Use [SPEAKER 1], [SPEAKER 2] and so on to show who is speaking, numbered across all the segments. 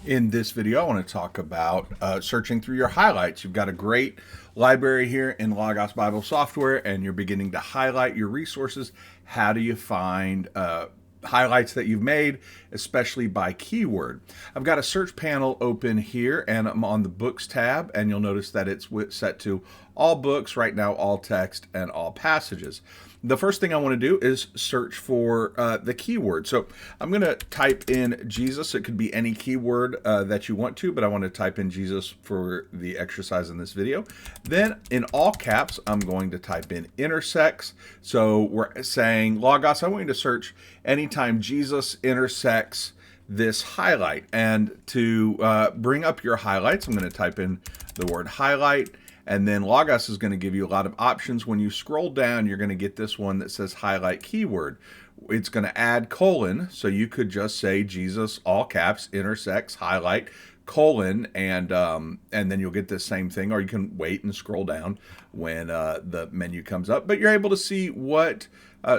[SPEAKER 1] In this video, I want to talk about searching through your highlights. You've got a great library here in Logos Bible software, and you're beginning to highlight your resources. How do you find highlights that you've made, especially by keyword? I've got a search panel open here, and I'm on the Books tab, and you'll notice that it's set to all books right now, all text, and all passages. The first thing I want to do is search for the keyword. So I'm going to type in Jesus. It could be any keyword that you want to, but I want to type in Jesus for the exercise in this video. Then in all caps, I'm going to type in intersects. So we're saying, Logos, I want you to search anytime Jesus intersects this highlight. And to bring up your highlights, I'm going to type in the word highlight. And then Logos is going to give you a lot of options. When you scroll down, you're going to get this one that says highlight keyword. It's going to add colon, so you could just say Jesus, all caps, intersects, highlight, colon, and then you'll get the same thing. Or you can wait and scroll down when the menu comes up. But you're able to see what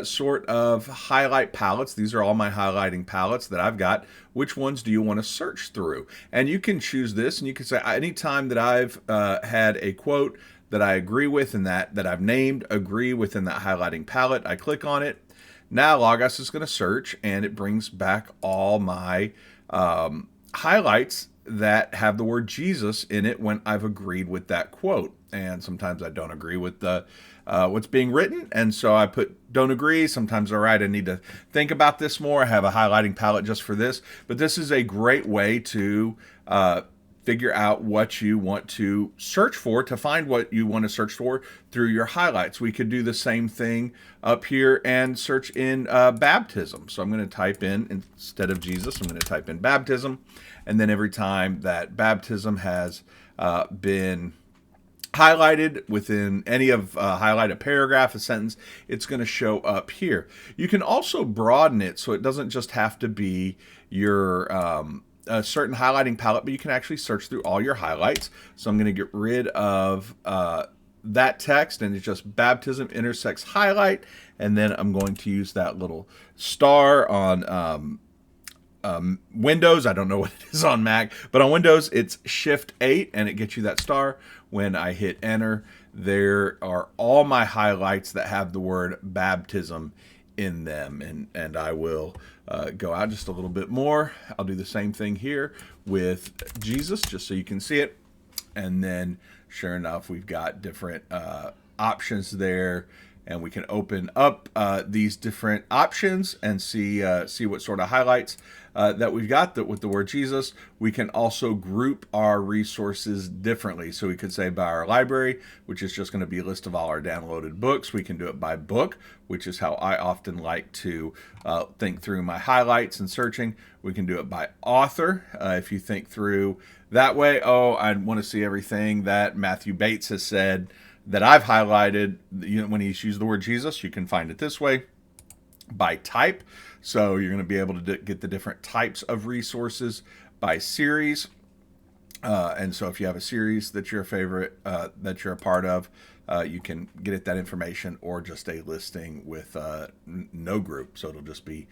[SPEAKER 1] sort of highlight palettes. These are all my highlighting palettes that I've got. Which ones do you want to search through? And you can choose this, and you can say anytime that I've had a quote that I agree with and that I've named agree within that highlighting palette, I click on it. Now Logos is going to search, and it brings back all my highlights that have the word Jesus in it when I've agreed with that quote. And sometimes I don't agree with the what's being written, and so I put don't agree. Sometimes, all right, I need to think about this more. I have a highlighting palette just for this, but this is a great way to figure out what you want to search for, to find what you want to search for through your highlights. We could do the same thing up here and search in baptism. So I'm going to type in, instead of Jesus, I'm going to type in baptism, and then every time that baptism has been highlighted within any of highlight a paragraph, a sentence, it's going to show up here. You can also broaden it so it doesn't just have to be your a certain highlighting palette, but you can actually search through all your highlights. So I'm going to get rid of that text, and it's just baptism intersects highlight, and then I'm going to use that little star on Windows. I don't know what it is on Mac, but on Windows it's Shift 8, and it gets you that star. When I hit enter, there are all my highlights that have the word baptism in them, and I will go out just a little bit more. I'll do the same thing here with Jesus, just so you can see it. And then sure enough, we've got different options there, and we can open up these different options and see what sort of highlights that we've got with the word Jesus. We can also group our resources differently. So we could say by our library, which is just going to be a list of all our downloaded books. We can do it by book, which is how I often like to think through my highlights and searching. We can do it by author. If you think through that way, I want to see everything that Matthew Bates has said that I've highlighted. When he's used the word Jesus, you can find it this way. By type, so you're going to be able to get the different types of resources. By series, and so if you have a series that you're a favorite, that you're a part of, you can get it that information, or just a listing with no group, so it'll just be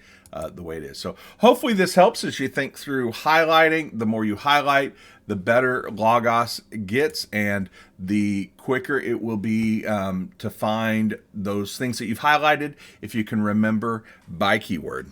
[SPEAKER 1] the way it is. So hopefully this helps as you think through highlighting. The more you highlight, the better Logos gets, and the quicker it will be to find those things that you've highlighted if you can remember by keyword.